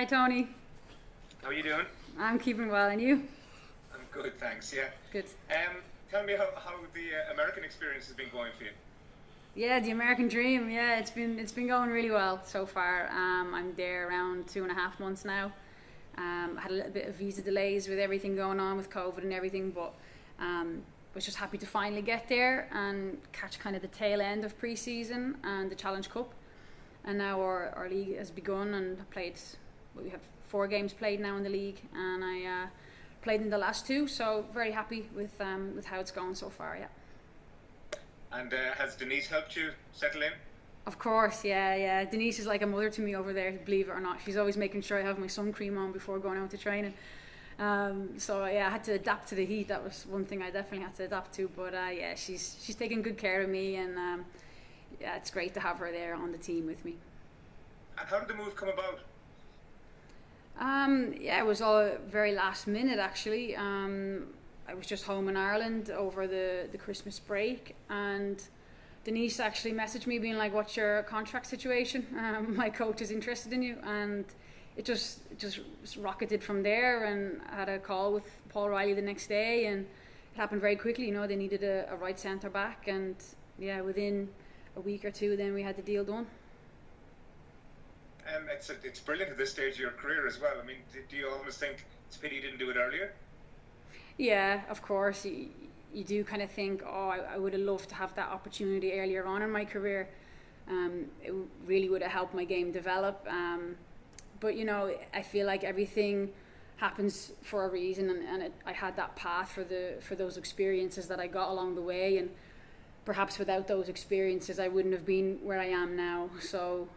Hi Tony. How are you doing? I'm keeping well, and you? I'm good, thanks. Yeah. Good. Tell me how the American experience has been going for you. Yeah, the American dream. Yeah, it's been going really well so far. I'm there around 2.5 months now. I had a little bit of visa delays with everything going on with COVID and everything, but was just happy to finally get there and catch kind of the tail end of pre-season and the Challenge Cup. And now our league has begun, and we have 4 games played now in the league, and I played in the last 2, so very happy with how it's going so far. Yeah. And has Denise helped you settle in? Of course, yeah. Denise is like a mother to me over there, believe it or not. She's always making sure I have my sun cream on before going out to training. So yeah, I had to adapt to the heat. That was one thing I definitely had to adapt to. But yeah, she's taking good care of me, and yeah, it's great to have her there on the team with me. And how did the move come about? Yeah, it was all very last minute actually. I was just home in Ireland over the Christmas break, and Denise actually messaged me being like, "What's your contract situation? My coach is interested in you," and it just rocketed from there. And I had a call with Pauw Riley the next day, and it happened very quickly. You know, they needed a right centre back, and yeah, within a week or 2, then we had the deal done. It's brilliant at this stage of your career as well. I mean, do you almost think it's a pity you didn't do it earlier? Yeah, of course. You do kind of think, oh, I would have loved to have that opportunity earlier on in my career. It really would have helped my game develop. But, you know, I feel like everything happens for a reason, and I had that path for those experiences that I got along the way, and perhaps without those experiences I wouldn't have been where I am now. So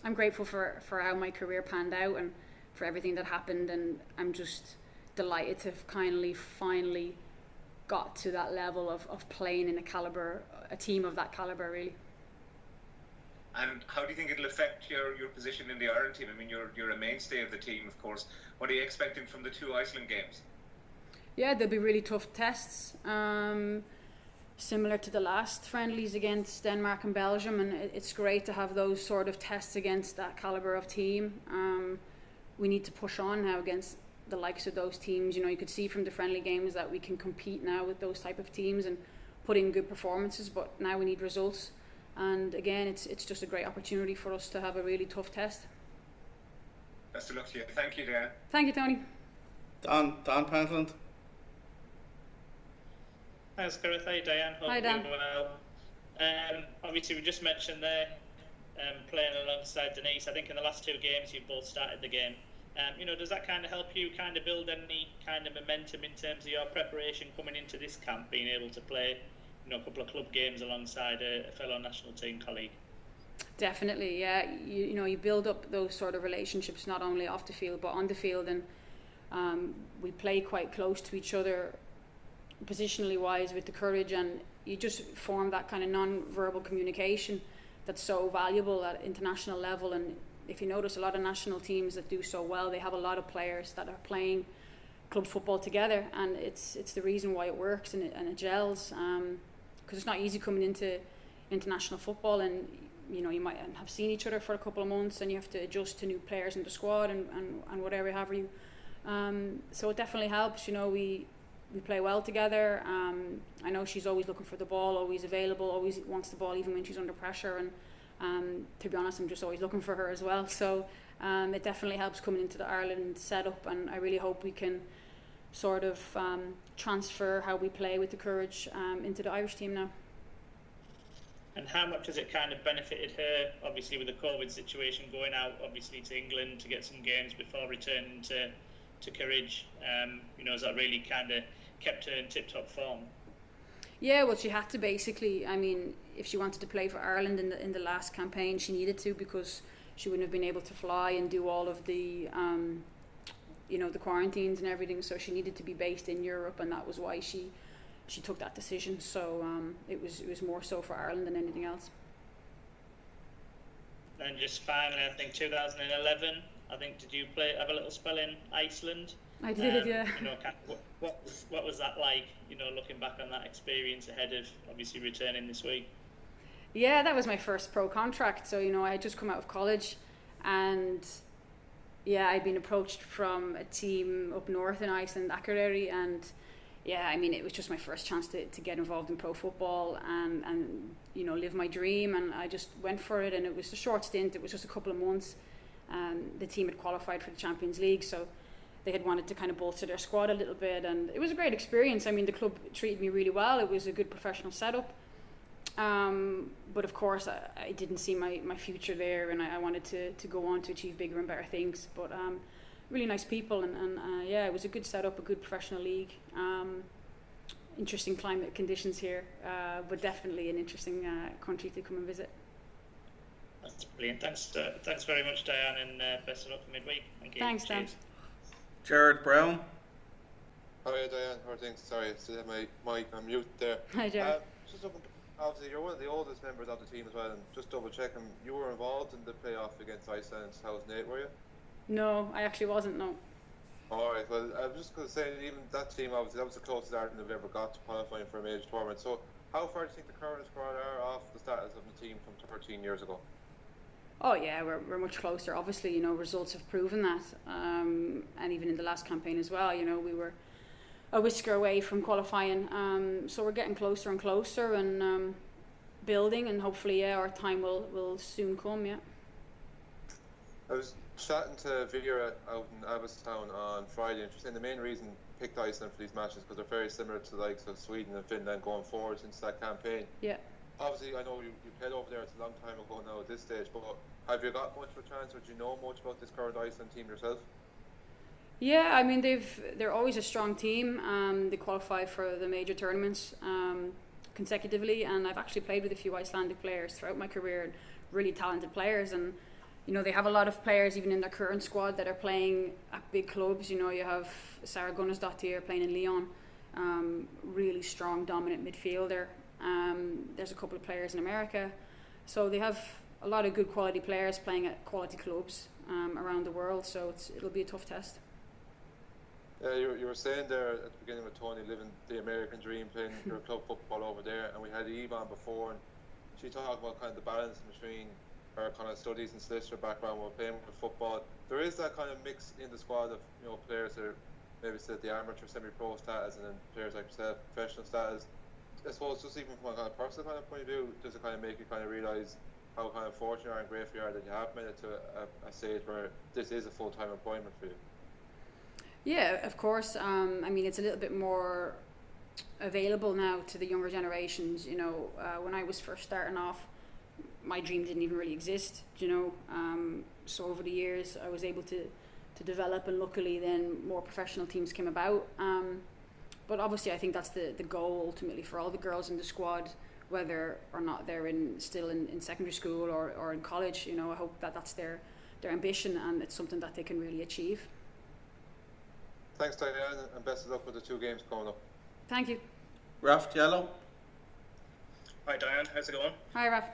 I'm grateful for how my career panned out and for everything that happened, and I'm just delighted to have finally got to that level of playing in a team of that caliber, really. And how do you think it'll affect your position in the Ireland team? I mean, you're a mainstay of the team, of course. What are you expecting from the 2 Iceland games? Yeah, they'll be really tough tests. Similar to the last friendlies against Denmark and Belgium, and it's great to have those sort of tests against that caliber of team. We need to push on now against the likes of those teams. You know, you could see from the friendly games that we can compete now with those type of teams and put in good performances, but now we need results. And again, it's just a great opportunity for us to have a really tough test. Best of luck to you. Thank you, Dan. Thank you, Tony. Dan Pentland. Thanks, Gareth. Hey, Diane. Hope Hi, Dan. you're well. Obviously, we just mentioned there playing alongside Denise. I think in the last 2 games, you've both started the game. You know, does that kind of help you kind of build any kind of momentum in terms of your preparation coming into this camp, being able to play, you know, a couple of club games alongside a fellow national team colleague? Definitely, yeah. You know, you build up those sort of relationships not only off the field but on the field, and we play quite close to each other positionally wise with the courage, and you just form that kind of non-verbal communication that's so valuable at international level. And if you notice, a lot of national teams that do so well, they have a lot of players that are playing club football together, and it's the reason why it works and it gels, because it's not easy coming into international football, and you know, you might have seen each other for a couple of months and you have to adjust to new players in the squad and whatever have you. So it definitely helps. You know, we play well together. I know she's always looking for the ball, always available, always wants the ball even when she's under pressure, and to be honest, I'm just always looking for her as well. So it definitely helps coming into the Ireland setup, and I really hope we can sort of transfer how we play with the courage into the Irish team now. And how much has it kind of benefited her, obviously with the COVID situation, going out obviously to England to get some games before returning to Courage? You know, has that really kind of kept her in tip-top form? Yeah, well, she had to basically. I mean, if she wanted to play for Ireland in the last campaign, she needed to, because she wouldn't have been able to fly and do all of the you know, the quarantines and everything. So she needed to be based in Europe, and that was why she took that decision. So it was more so for Ireland than anything else. And just finally, I think 2011, I think, did you have a little spell in Iceland? I did, yeah. You know, what was that like, you know, looking back on that experience ahead of obviously returning this week? Yeah, that was my first pro contract. So, you know, I had just come out of college, and yeah, I'd been approached from a team up north in Iceland, Akureyri, and yeah, I mean, it was just my first chance to get involved in pro football and you know, live my dream, and I just went for it, and it was a short stint. It was just a couple of months. The team had qualified for the Champions League, so they had wanted to kind of bolster their squad a little bit, and it was a great experience. I mean, the club treated me really well. It was a good professional setup. But of course, I didn't see my future there, and I wanted to go on to achieve bigger and better things. But really nice people, and yeah, it was a good setup, a good professional league. Interesting climate conditions here, but definitely an interesting country to come and visit. That's brilliant. Thanks very much, Diane, and best of luck for midweek. Thank you. Thanks, Dan. Jared Brown. How are you, Diane? How are things? Sorry, I still have my mic on mute there. Hi, Jared. Just looking, obviously, you're one of the oldest members of the team as well, and just double checking, you were involved in the playoff against Iceland in 2008, were you? No, I actually wasn't, no. Alright, well, I was just going to say, even that team, obviously, that was the closest Ireland have ever got to qualifying for a major tournament. So, how far do you think the current squad are off the status of the team from 13 years ago? Oh yeah, we're much closer. Obviously, you know, results have proven that, and even in the last campaign as well. You know, we were a whisker away from qualifying, so we're getting closer and closer, and building, and hopefully, yeah, our time will soon come. Yeah. I was chatting to Vera out in Abbottstown on Friday, and she was saying the main reason picked Iceland for these matches because they're very similar to the likes of Sweden and Finland going forward since that campaign. Yeah. Obviously, I know you played over there, it's a long time ago now at this stage, but have you got much of a chance, or do you know much about this current Iceland team yourself? Yeah, I mean, they're always a strong team. They qualify for the major tournaments consecutively, and I've actually played with a few Icelandic players throughout my career, and really talented players. And you know, they have a lot of players even in their current squad that are playing at big clubs. You know, you have Sarah Gunnarsdottir playing in Lyon, really strong, dominant midfielder. There's a couple of players in America, so they have a lot of good quality players playing at quality clubs around the world. So it'll be a tough test. Yeah, you were saying there at the beginning with Tony, living the American dream, playing your club football over there, and we had Eve on before, and she talked about kind of the balance between her kind of studies and solicitor background while playing with football. There is that kind of mix in the squad of, you know, players that are maybe still at the amateur, semi-pro status, and then players like yourself, professional status. I suppose just even from a kind of personal kind of point of view, does it kind of make you kind of realise how kind of fortunate you are and grateful you are that you have made it to a stage where this is a full-time employment for you? Yeah, of course. I mean, it's a little bit more available now to the younger generations. You know, when I was first starting off, my dream didn't even really exist, you know. So over the years, I was able to develop, and luckily then more professional teams came about. But obviously, I think that's the goal ultimately for all the girls in the squad, whether or not they're still in secondary school or in college. You know, I hope that's their ambition, and it's something that they can really achieve. Thanks, Diane, and best of luck with the 2 games coming up. Thank you. Raf Yellow. Hi Diane, how's it going? Hi Raf.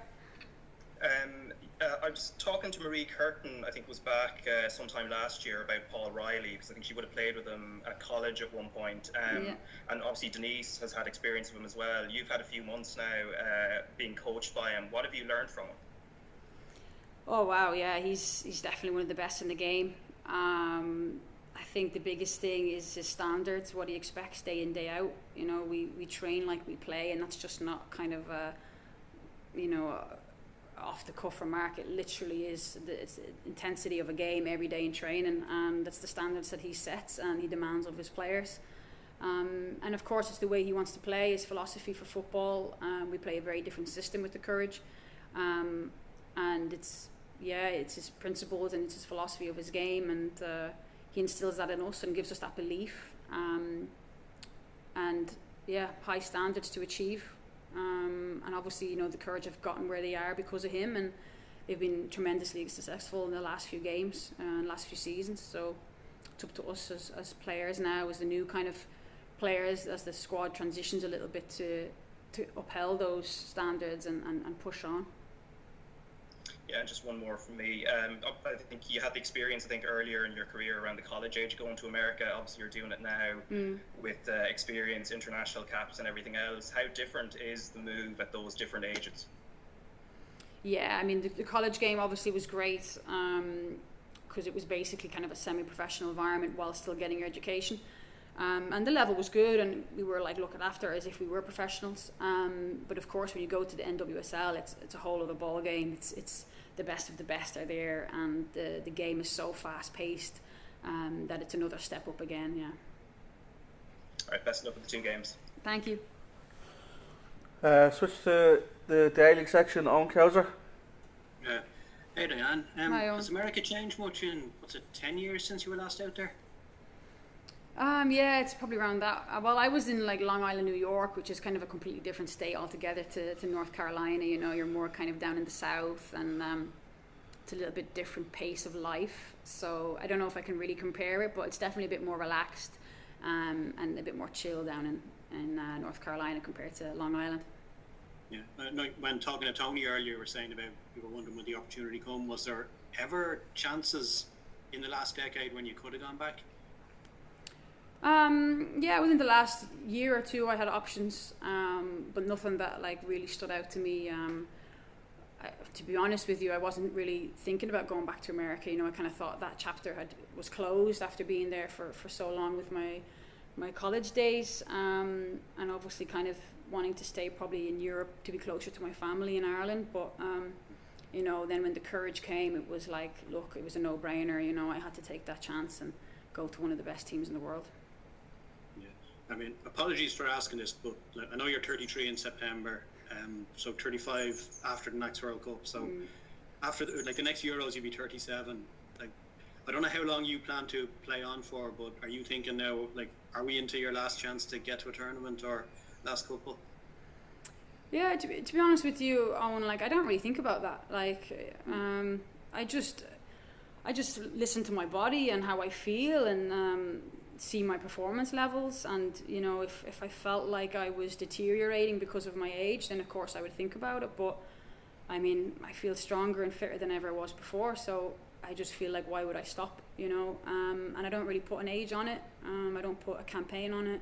I was talking to Marie Curtin, I think it was back sometime last year, about Pauw Riley, because I think she would have played with him at college at one point. Yeah. And obviously Denise has had experience with him as well. You've had a few months now being coached by him. What have you learned from him? Oh wow, yeah, he's definitely one of the best in the game. I think the biggest thing is his standards, what he expects day in, day out. You know, we train like we play, and that's just not kind of off the cuff remark. It literally is it's the intensity of a game every day in training, and that's the standards that he sets and he demands of his players. And of course, it's the way he wants to play, his philosophy for football. We play a very different system with the Courage, and it's his principles and it's his philosophy of his game, and he instills that in us and gives us that belief, and high standards to achieve. And obviously, you know, the Courage have gotten where they are because of him, and they've been tremendously successful in the last few games and last few seasons. So it's up to us as players now, as the new kind of players, as the squad transitions a little bit to upheld those standards and push on. Yeah, just one more from me. I think you had the experience, I think, earlier in your career around the college age going to America. Obviously, you're doing it now with experience, international caps and everything else. How different is the move at those different ages? Yeah, I mean, the college game obviously was great. because it was basically kind of a semi-professional environment while still getting your education. And the level was good, and we were like looked after as if we were professionals. But of course, when you go to the NWSL, it's a whole other ball game. It's the best of the best are there, and the game is so fast paced that it's another step up again. Yeah. All right, best of luck with the 2 games. Thank you. Switch to the daily section. Owen Cowser. Hey Diane, Hi, Owen. has America changed much in, 10 years since you were last out there? Yeah, it's probably around that. Well, I was in like Long Island, New York, which is kind of a completely different state altogether to North Carolina. You know, you're more kind of down in the south, and it's a little bit different pace of life. So I don't know if I can really compare it, but it's definitely a bit more relaxed and a bit more chill down in North Carolina compared to Long Island. Yeah, when talking to Tony earlier, you were saying about you were wondering when the opportunity come. Was there ever chances in the last decade when you could have gone back? Yeah, within the last year or two, I had options, but nothing that like really stood out to me. To be honest with you, I wasn't really thinking about going back to America. You know, I kind of thought that chapter was closed after being there for so long with my college days, and obviously kind of wanting to stay probably in Europe to be closer to my family in Ireland. But you know, then when the courage came, it was like, look, it was a no-brainer. You know, I had to take that chance and go to one of the best teams in the world. Yeah, I mean, apologies for asking this, but I know you're 33 in September, so 35 after the next World Cup. So after the next Euros, you'll be 37. Like, I don't know how long you plan to play on for, but are you thinking now, like, are we into your last chance to get to a tournament or last couple? Yeah, to be honest with you, Owen, like I don't really think about that. Like, I just listen to my body and how I feel, and see my performance levels. And you know, if I felt like I was deteriorating because of my age, then of course I would think about it. But I mean, I feel stronger and fitter than ever I was before, so I just feel like, why would I stop? You know, and I don't really put an age on it. I don't put a campaign on it.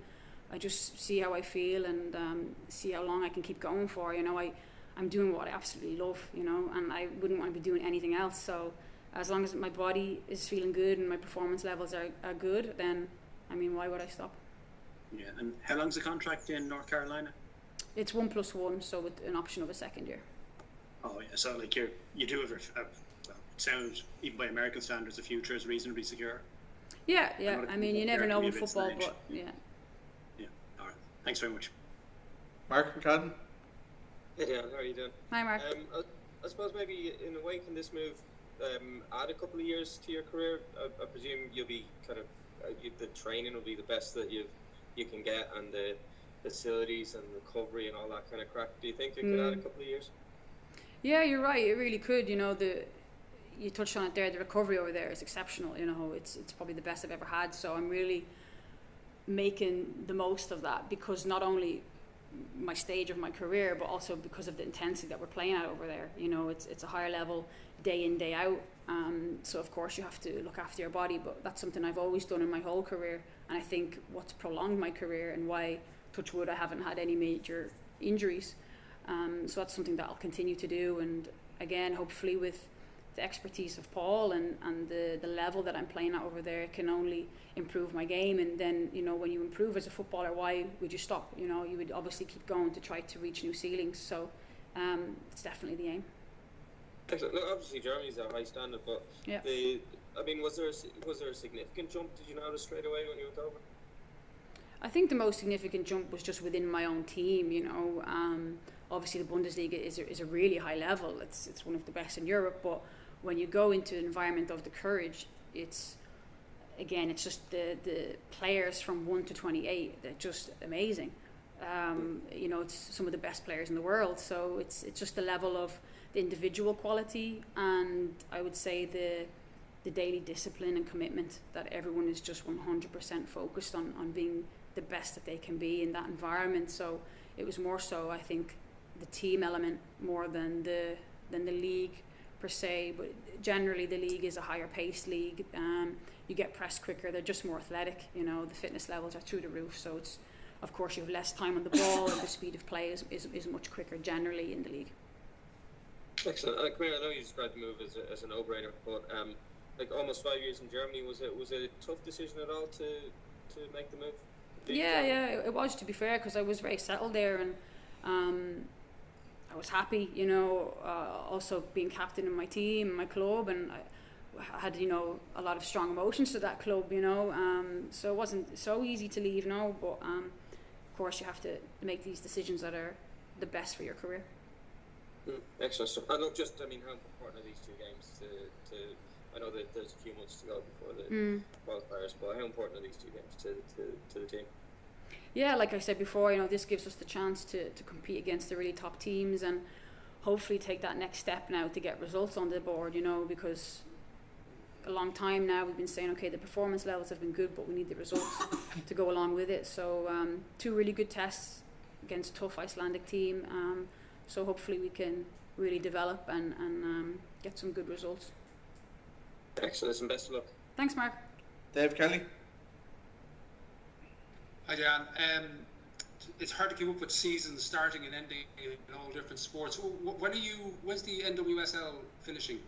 I just see how I feel and see how long I can keep going for. You know, I'm doing what I absolutely love, you know, and I wouldn't want to be doing anything else. So as long as my body is feeling good and my performance levels are good, then, I mean, why would I stop? Yeah, and how long's the contract in North Carolina? It's 1+1, so with an option of a second year. Oh yeah, so like you do have well, it sounds, even by American standards, the future is reasonably secure. Yeah. I mean, you never know in football, but yeah. Thanks very much. Mark McCadden. Hey Dan, how are you doing? Hi Mark. I suppose maybe in a way, can this move add a couple of years to your career? I presume you'll be kind of the training will be the best that you can get, and the facilities and recovery and all that kind of crap. Do you think it could add a couple of years? Yeah, you're right. It really could. You know, you touched on it there. The recovery over there is exceptional. You know, it's probably the best I've ever had. So I'm really making the most of that, because not only my stage of my career, but also because of the intensity that we're playing at over there. You know, it's a higher level, day in, day out. So of course you have to look after your body, but that's something I've always done in my whole career. And I think what's prolonged my career and why, touch wood, I haven't had any major injuries. So that's something that I'll continue to do. And again, hopefully with the expertise of Pauw and the level that I'm playing at over there, can only improve my game. And then, you know, when you improve as a footballer, why would you stop? You know, you would obviously keep going to try to reach new ceilings. So it's definitely the aim. Excellent. Look, obviously Germany's a high standard, but yeah. I mean, was there a significant jump? Did you notice straight away when you went over? I think the most significant jump was just within my own team. You know, obviously the Bundesliga is a really high level. It's one of the best in Europe, but when you go into an environment of the courage, it's just the players from 1 to 28. They're just amazing. You know, it's some of the best players in the world. So it's just the level of the individual quality, and I would say the daily discipline and commitment that everyone is just 100% focused on being the best that they can be in that environment. So it was more so, I think, the team element more than the league per se, but generally the league is a higher paced league. You get pressed quicker, they're just more athletic, you know, the fitness levels are through the roof, so it's, of course, you have less time on the ball and the speed of play is much quicker generally in the league. Excellent. Come here, I know you described the move as a no-brainer, but like almost 5 years in Germany. Was it a tough decision at all to make the move? Yeah, it was, to be fair, because I was very settled there, and I was happy, also being captain of my team, my club, and I had, a lot of strong emotions to that club, so it wasn't so easy to leave, no, but of course you have to make these decisions that are the best for your career. Excellent stuff. And look, how important are these 2 games to I know that there's a few months to go before the qualifiers, but how important are these 2 games to the team? Yeah, like I said before, this gives us the chance to compete against the really top teams and hopefully take that next step now to get results on the board, because a long time now we've been saying, okay, the performance levels have been good, but we need the results to go along with it. So 2 really good tests against a tough Icelandic team. So hopefully we can really develop and get some good results. Excellent, and best of luck. Thanks, Mark. Dave Kelly. Hi, Diane. It's hard to keep up with seasons starting and ending in all different sports. When's the NWSL finishing?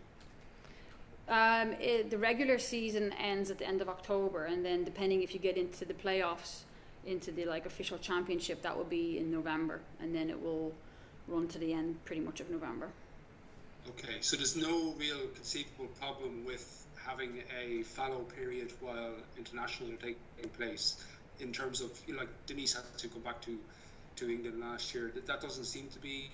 The regular season ends at the end of October, and then depending if you get into the playoffs, into the official championship, that will be in November, and then it will run to the end pretty much of November. Okay, so there's no real conceivable problem with having a fallow period while internationals are taking place, in terms of, Denise had to come back to England last year. That doesn't seem to be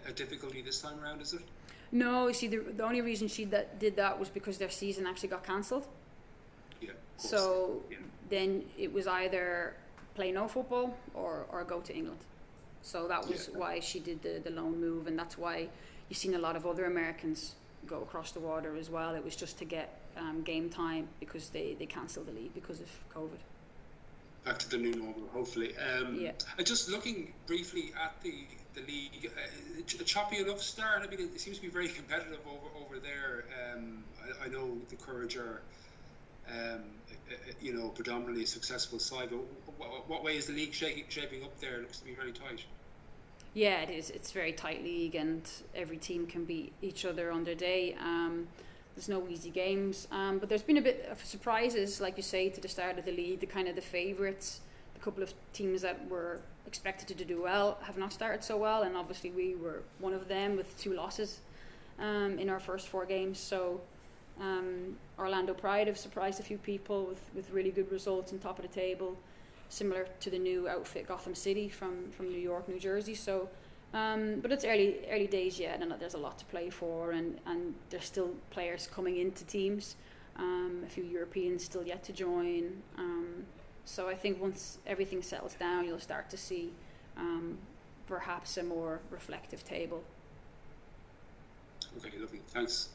a difficulty this time around, is it? No, you see, the only reason she did that was because their season actually got cancelled. Yeah. So then it was either play no football or go to England. So that was why she did the loan move, and that's why you've seen a lot of other Americans go across the water as well. It was just to get game time, because they cancelled the league because of COVID. Back to the new normal, hopefully. Just looking briefly at the league, a choppy enough start. I mean, it seems to be very competitive over there. I know the Courage are, predominantly a successful side. But what way is the league shaping up there? It looks to be very tight. Yeah, it is. It's a very tight league, and every team can beat each other on their day. There's no easy games, but there's been a bit of surprises, like you say, to the start of the league. The favourites, the couple of teams that were expected to do well have not started so well, and obviously we were one of them with 2 losses in our first 4 games. So Orlando Pride have surprised a few people with really good results on top of the table, similar to the new outfit Gotham City from New York, New Jersey. So but it's early days yet, and there's a lot to play for, and there's still players coming into teams, a few Europeans still yet to join. So I think once everything settles down, you'll start to see perhaps a more reflective table. Okay, lovely. Thanks.